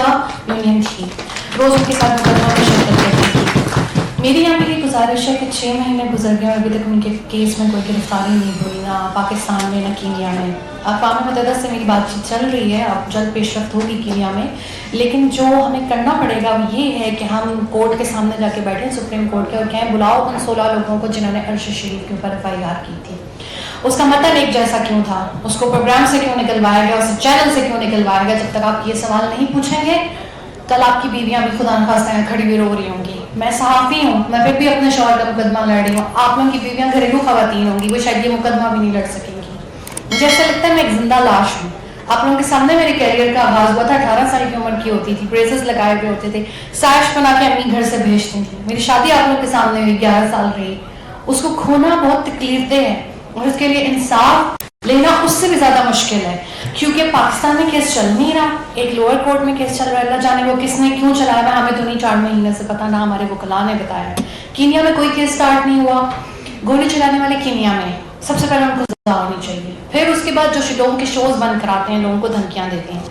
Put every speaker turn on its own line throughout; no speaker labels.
موجودہ یونین تھی روز ان کے ساتھ مقدمہ میں شرکت کرتی تھی. میری یہاں میری گزارش ہے کہ 6 مہینے گزر گئے اور ابھی تک ان کے کیس میں کوئی گرفتاری نہیں ہوئی، نہ پاکستان میں نہ کینیا میں. اقوام متحدہ سے میری بات چیت چل رہی ہے، اب جلد پیش رفت ہوگی کینیا میں. لیکن جو ہمیں کرنا پڑے گا وہ یہ ہے کہ ہم کورٹ کے سامنے جا کے بیٹھیں، سپریم کورٹ کے، اور کہیں بلاؤ ان 16 لوگوں کو جنہوں نے عرش شریف کے اوپر FIR کی تھی. اس کا مطلب ایک جیسا کیوں تھا، اس کو پروگرام سے کیوں نکلوایا گیا، اسے چینل سے کیوں نکلوایا گیا. جب تک آپ یہ سوال نہیں پوچھیں گے کل آپ کی بیویاں بھی خدا نخواستہ کھڑی ہوئی رو رہی ہوں گی. میں صحافی ہوں، میں پھر بھی اپنے شوہر کا مقدمہ لڑ رہی ہوں. آپ لوگوں کی بیویاں گھریلو خواتین ہوں گی، وہ شاید یہ مقدمہ بھی نہیں لڑ سکیں گی. مجھے ایسا لگتا ہے میں ایک زندہ لاش ہوں. آپ لوگوں کے سامنے میرے کیریئر کا آغاز ہوا تھا، 18 سال کی عمر کی ہوتی تھی، بریسز لگائے ہوئے ہوتے تھے، سائش بنا کے امی گھر سے بھیجتی تھی. میری شادی آپ لوگوں کے سامنے ہوئی، 11 سال رہی. اس کو کھونا بہت تکلیف دہ ہے اور اس کے لیے انصاف لینا اس سے بھی زیادہ مشکل ہے، کیونکہ پاکستان میں کیس چل نہیں رہا. ایک لوور کورٹ میں کیس چل رہا ہے، اللہ جانے وہ کس نے کیوں چلایا ہے، ہمیں تو نہیں 4 مہینے سے پتا، نہ ہمارے وکلاء نے بتایا. کینیا میں کوئی کیس سٹارٹ نہیں ہوا. گولی چلانے والے کینیا میں، سب سے پہلے ان کو سزا ہونی چاہیے. پھر اس کے بعد جو لوگوں کے شوز بند کراتے ہیں، لوگوں کو دھمکیاں دیتے ہیں.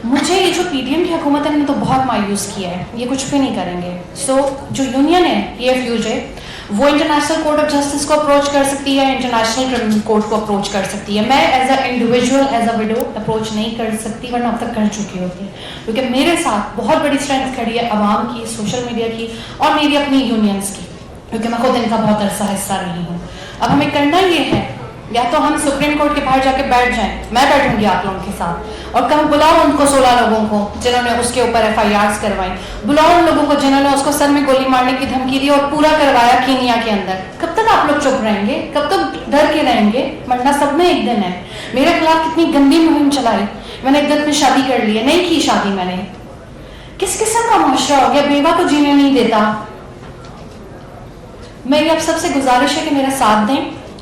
مجھے یہ جو PDM کی حکومت ہے نے تو بہت مایوس کیا ہے، یہ کچھ بھی نہیں کریں گے. سو جو یونین ہے PFUJ، وہ انٹرنیشنل کورٹ آف جسٹس کو اپروچ کر سکتی ہے، انٹرنیشنل کرمنل کورٹ کو اپروچ کر سکتی ہے. میں as a individual, as a وڈو approach نہیں کر سکتی، ورنہ اب تک کر چکی ہوتی ہے. کیونکہ میرے ساتھ بہت بڑی اسٹرینتھ کھڑی ہے عوام کی، سوشل میڈیا کی اور میری اپنی یونینس کی، کیونکہ میں خود ان کا بہت عرصہ حصہ رہی ہوں. اب ہمیں کرنا یہ ہے، یا تو ہم سپریم کورٹ کے باہر جا کے بیٹھ جائیں، میں بیٹھوں گی آپ لوگوں کے ساتھ، اور کہوں بلاؤ ان کو 16 لوگوں کو جنہوں نے اس کے اوپر FIRs کروائیں، بلاؤ ان لوگوں کو جنہوں نے اس کو سر میں گولی مارنے کی دھمکی دی اور پورا کروایا کینیا کے اندر. کب تک آپ لوگ چپ رہیں گے؟ کب تک ڈر کے رہیں گے؟ مرنا سب نے ایک دن ہے. میرے خلاف کتنی گندی مہم چلائی، میں نے ایک دن میں شادی کر لی ہے، نہیں کی شادی میں نے. کس قسم کا معاشرہ ہو گیا، بیوہ کو جینے نہیں دیتا. میری آپ سب سے گزارش ہے کہ میرا ساتھ دیں.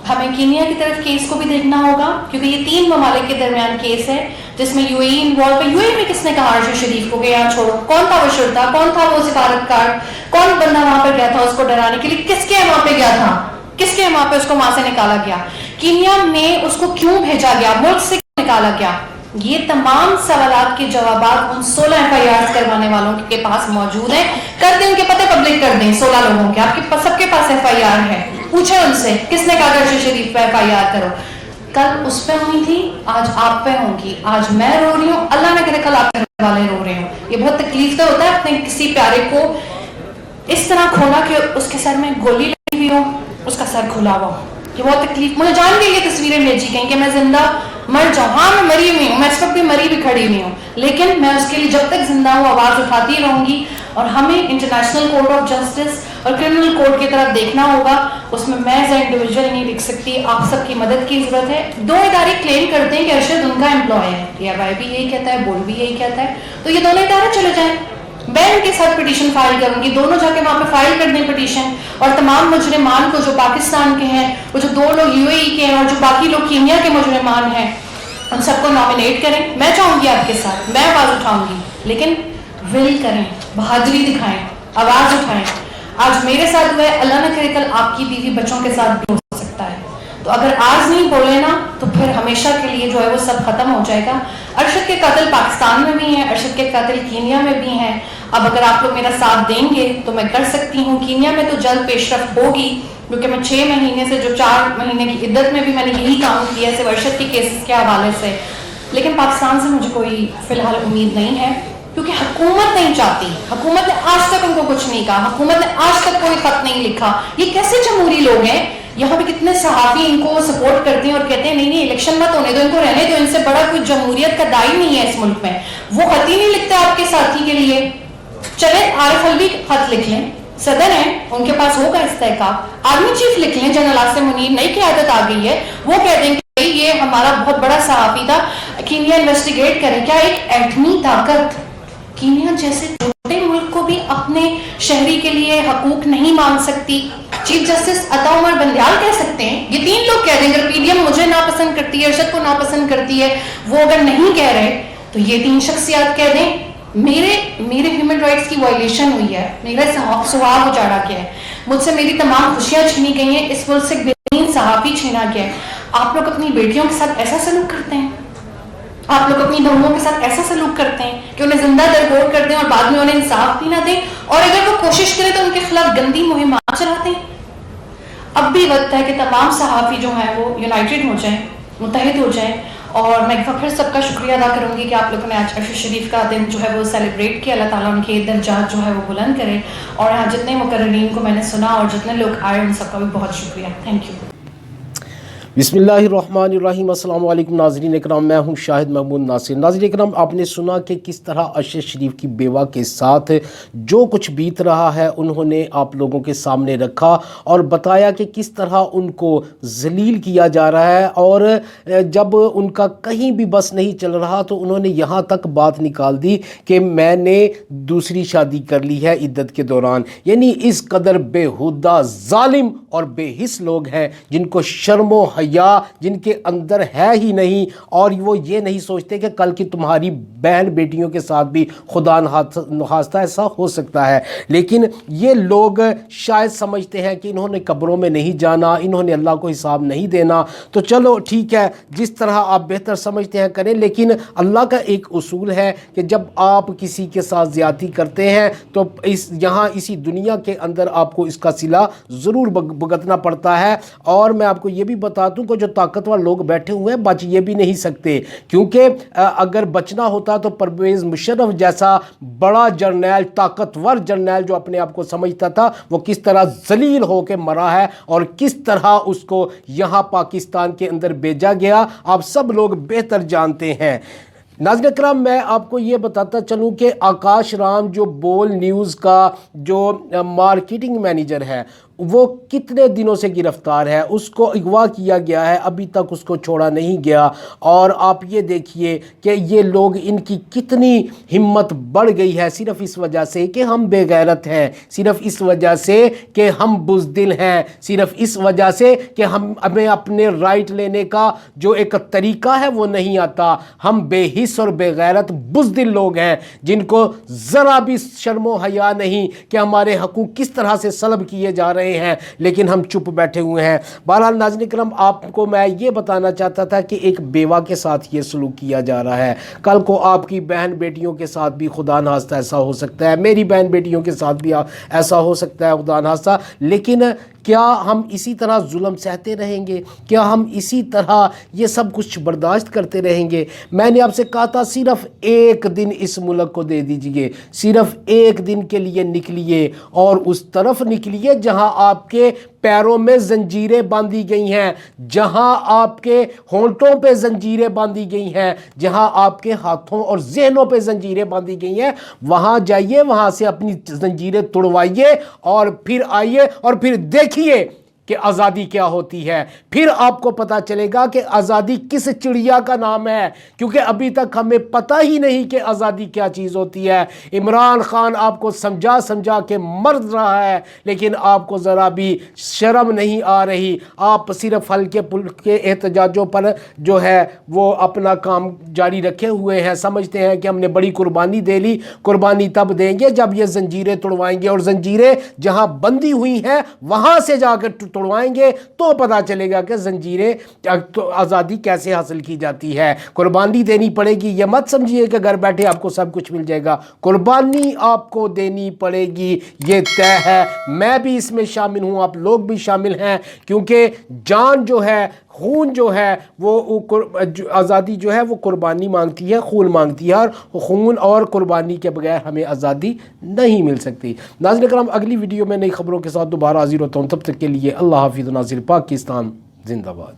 ہمیں کینیا کی طرف کیس کو بھی دیکھنا ہوگا، کیونکہ یہ 3 ممالک کے درمیان کیس ہے جس میں UAE انوالو ہے. UAE میں کس نے کہا عرش شریف کو کہ یہاں چھوڑو؟ کون تھا وہ شرطا؟ کون تھا وہ سفارتکار؟ کون بندہ وہاں پر گیا تھا اس کو ڈرانے کے لیے؟ کس کے وہاں پہ گیا تھا؟ کس کے وہاں پہ اس کو وہاں سے نکالا گیا؟ کینیا میں اس کو کیوں بھیجا گیا؟ ملک سے کیوں نکالا گیا؟ یہ تمام سوالات کے جوابات ان 16 FIRs کروانے والوں کے پاس موجود ہیں. کر دیں، ان کے پتے پبلک کر دیں. 16 لوگوں کے، آپ کے سب کے پاس FIR ہے. پوچھیں ان سے کس نے کہا عرش شریف پہ FIR کرو. کل اس پہ ہوئی تھی، آج آپ پہ ہوں گی. آج میں رو رہی ہوں، اللہ نہ کرے کل آپ کے والے رو رہے ہوں. یہ بہت تکلیف دہ ہوتا ہے اپنے کسی پیارے کو اس طرح کھونا کہ اس کے سر میں گولی لگی ہوئی ہو، اس کا سر کھلا ہوا. یہ بہت تکلیف. مجھے جان کے یہ تصویریں بھیجی گئیں کہ میں زندہ مر جاؤں. ہاں میں مری ہوئی ہوں، میں اس وقت بھی مری بھی کھڑی ہوئی ہوں، لیکن میں اس کے لیے جب تک زندہ ہوں آواز اٹھاتی رہوں گی. اور ہمیں انٹرنیشنل کورٹ آف جسٹس اور کرمنل کورٹ کی طرف دیکھنا ہوگا. اس میں میں ایز اے انڈیویجول نہیں لکھ سکتی، آپ سب کی مدد کی ضرورت ہے. 2 ادارے کلیم کرتے ہیں کہ ارشد ان کا امپلائی ہے، PRI بھی یہی کہتا ہے، بورڈ بھی یہی کہتا ہے. تو یہ دونوں ادارے چلے جائیں، میں ان کے ساتھ پٹیشن فائل کروں گی. دونوں جا کے وہاں پہ فائل کر دیں پٹیشن، اور تمام مجرمان کو جو پاکستان کے ہیں، وہ جو 2 لوگ UAE کے ہیں اور جو باقی لوگ کینیا کے مجرمان ہیں، ان سب کو نامینیٹ کریں. میں چاہوں گی آپ کے ساتھ، میں آواز اٹھاؤں گی، لیکن ول کریں، بہادری دکھائیں، آواز اٹھائیں. آج میرے ساتھ ہوئے، اللہ نہ کرے کل آپ کی بیوی بچوں کے ساتھ بھی ہو سکتا ہے. تو اگر آج نہیں بولے نا تو پھر ہمیشہ کے لیے جو ہے وہ سب ختم ہو جائے گا. ارشد کے قاتل پاکستان میں بھی ہیں، ارشد کے قاتل کینیا میں بھی ہیں. اب اگر آپ لوگ میرا ساتھ دیں گے تو میں کر سکتی ہوں. کینیا میں تو جلد پیش رفت ہوگی، کیونکہ میں 6 مہینے سے جو 4 مہینے کی عدت میں بھی میں نے یہی کام کیا صرف ارشد کے کیسز کے حوالے سے. لیکن پاکستان سے مجھے کوئی فی الحال امید نہیں ہے، کیونکہ حکومت نہیں چاہتی. حکومت نے آج تک ان کو کچھ نہیں کہا، حکومت نے آج تک کوئی خط نہیں لکھا. یہ کیسے جمہوری لوگ ہیں؟ یہاں پہ کتنے صحافی ان کو سپورٹ کرتے ہیں اور کہتے ہیں نہیں نہیں الیکشن مت ہونے دو، ان کو رہنے دو، ان سے بڑا کوئی جمہوریت کا دائی نہیں ہے اس ملک میں. وہ خط ہی نہیں لکھتے آپ کے ساتھی کے لیے. چلے عارف الوی خط لکھ لیں، صدر ہیں ان کے پاس ہوگا استحقاق. آرمی چیف لکھ لیں، جنرل عاصم منیر، نئی قیادت آ گئی ہے، وہ کہہ دیں کہ یہ ہمارا بہت بڑا صحافی تھا، کینیا انویسٹیگیٹ کریں. کیا ایک ایٹمی طاقت کینیا جیسے چھوٹے ملک کو بھی اپنے شہری کے لیے حقوق نہیں مانگ سکتی؟ چیف جسٹس عطا عمر بندیال کہہ سکتے ہیں، یہ 3 لوگ کہہ دیں. اگر PDM مجھے ناپسند کرتی ہے، ارشد کو ناپسند کرتی ہے، وہ اگر نہیں کہہ رہے تو یہ 3 شخصیات کہہ دیں میرے ہیومن رائٹس کی وائلیشن ہوئی ہے، میرا سہاگ اجاڑا گیا ہے، مجھ سے میری تمام خوشیاں چھینی گئی ہیں، اس ملک سے بہترین صحافی چھینا گیا ہے. آپ لوگ اپنی بیٹیوں کے ساتھ ایسا سلوک کرتے ہیں؟ آپ لوگ اپنی بہوؤں کے ساتھ ایسا سلوک کرتے ہیں کہ انہیں زندہ درگور کر دیں اور بعد میں انہیں انصاف بھی نہ دیں, اور اگر وہ کوشش کریں تو ان کے خلاف گندی مہمات چلاتے ہیں. اب بھی وقت ہے کہ تمام صحافی جو ہیں وہ یونائٹڈ ہو جائیں, متحد ہو جائیں. اور میں ایک بار پھر سب کا شکریہ ادا کروں گی کہ آپ لوگوں نے آج عرش شریف کا دن جو ہے وہ سیلیبریٹ کیا. اللہ تعالیٰ ان کے درجات جو ہے وہ بلند کرے. اور یہاں جتنے مقررین کو میں نے سنا اور جتنے لوگ آئے ان سب کا بھی بہت شکریہ. Thank you.
بسم اللہ الرحمن الرحیم. السلام علیکم ناظرین اکرام, میں ہوں شاہد محمود ناصر. ناظرین اکرام, آپ نے سنا کہ کس طرح عرش شریف کی بیوہ کے ساتھ جو کچھ بیت رہا ہے انہوں نے آپ لوگوں کے سامنے رکھا اور بتایا کہ کس طرح ان کو ذلیل کیا جا رہا ہے. اور جب ان کا کہیں بھی بس نہیں چل رہا تو انہوں نے یہاں تک بات نکال دی کہ میں نے دوسری شادی کر لی ہے عدت کے دوران. یعنی اس قدر بےہودہ, ظالم اور بے حس لوگ ہیں جن کو شرم و حیا جن کے اندر ہے ہی نہیں, اور وہ یہ نہیں سوچتے کہ کل کی تمہاری بہن بیٹیوں کے ساتھ بھی خدا نخواستہ ایسا ہو سکتا ہے. لیکن یہ لوگ شاید سمجھتے ہیں کہ انہوں نے قبروں میں نہیں جانا, انہوں نے اللہ کو حساب نہیں دینا. تو چلو ٹھیک ہے, جس طرح آپ بہتر سمجھتے ہیں کریں, لیکن اللہ کا ایک اصول ہے کہ جب آپ کسی کے ساتھ زیادتی کرتے ہیں تو یہاں اسی دنیا کے اندر آپ کو اس کا صلہ ضرور بھگتنا پڑتا ہے. اور میں آپ کو یہ بھی بتا دوں کہ جو طاقتور لوگ بیٹھے ہوئے ہیں بچ یہ بھی نہیں سکتے, کیونکہ اگر بچنا ہوتا تو پرویز مشرف جیسا بڑا جرنیل, طاقتور جرنیل جو اپنے آپ کو سمجھتا تھا, وہ کس طرح ذلیل ہو کے مرا ہے اور کس طرح اس کو یہاں پاکستان کے اندر بھیجا گیا, آپ سب لوگ بہتر جانتے ہیں. ناظرین اکرام, میں آپ کو یہ بتاتا چلوں کہ آکاش رام جو بول نیوز کا جو مارکیٹنگ مینیجر ہے وہ کتنے دنوں سے گرفتار ہے, اس کو اغوا کیا گیا ہے, ابھی تک اس کو چھوڑا نہیں گیا. اور آپ یہ دیکھیے کہ یہ لوگ, ان کی کتنی ہمت بڑھ گئی ہے صرف اس وجہ سے کہ ہم بے غیرت ہیں, صرف اس وجہ سے کہ ہم بزدل ہیں, صرف اس وجہ سے کہ ہمیں اپنے رائٹ لینے کا جو ایک طریقہ ہے وہ نہیں آتا. ہم بے حس اور بے غیرت بزدل لوگ ہیں جن کو ذرا بھی شرم و حیا نہیں کہ ہمارے حقوق کس طرح سے سلب کیے جا رہے ہیں, لیکن ہم چپ بیٹھے ہوئے ہیں. بہرحال ناظرین کرام, آپ کو میں یہ بتانا چاہتا تھا کہ ایک بیوہ کے ساتھ یہ سلوک کیا جا رہا ہے, کل کو آپ کی بہن بیٹیوں کے ساتھ بھی خدا نخواستہ ایسا ہو سکتا ہے, میری بہن بیٹیوں کے ساتھ بھی ایسا ہو سکتا ہے خدا نخواستہ. لیکن کیا ہم اسی طرح ظلم سہتے رہیں گے؟ کیا ہم اسی طرح یہ سب کچھ برداشت کرتے رہیں گے؟ میں نے آپ سے کہا تھا صرف ایک دن اس ملک کو دے دیجئے, صرف ایک دن کے لیے نکلیے اور اس طرف نکلیے جہاں آپ کے پیروں میں زنجیریں باندھی گئی ہیں, جہاں آپ کے ہونٹوں پہ زنجیریں باندھی گئی ہیں, جہاں آپ کے ہاتھوں اور ذہنوں پہ زنجیریں باندھی گئی ہیں, وہاں جائیے, وہاں سے اپنی زنجیریں توڑوائیے اور پھر آئیے اور پھر دیکھیے کہ آزادی کیا ہوتی ہے. پھر آپ کو پتا چلے گا کہ آزادی کس چڑیا کا نام ہے, کیونکہ ابھی تک ہمیں پتہ ہی نہیں کہ آزادی کیا چیز ہوتی ہے. عمران خان آپ کو سمجھا کے مر رہا ہے, لیکن آپ کو ذرا بھی شرم نہیں آ رہی. آپ صرف ہلکے پھلکے احتجاجوں پر جو ہے وہ اپنا کام جاری رکھے ہوئے ہیں, سمجھتے ہیں کہ ہم نے بڑی قربانی دے لی. قربانی تب دیں گے جب یہ زنجیریں توڑوائیں گے, اور زنجیریں جہاں بندھی ہوئی ہیں وہاں سے جا کر توڑوائیں گے تو پتہ چلے گا کہ زنجیریں آزادی کیسے حاصل کی جاتی ہے. قربانی دینی پڑے گی, یہ مت سمجھیے کہ گھر بیٹھے آپ کو سب کچھ مل جائے گا. قربانی آپ کو دینی پڑے گی, یہ طے ہے. میں بھی اس میں شامل ہوں, آپ لوگ بھی شامل ہیں, کیونکہ جان جو ہے, خون جو ہے, وہ آزادی جو ہے وہ قربانی مانگتی ہے, خون مانگتی ہے, اور خون اور قربانی کے بغیر ہمیں آزادی نہیں مل سکتی. ناظرین کرام, اگلی ویڈیو میں نئی خبروں کے ساتھ دوبارہ حاضر ہوتا ہوں. تب تک کے لیے اللہ حافظ. ناظرین, پاکستان زندہ باد.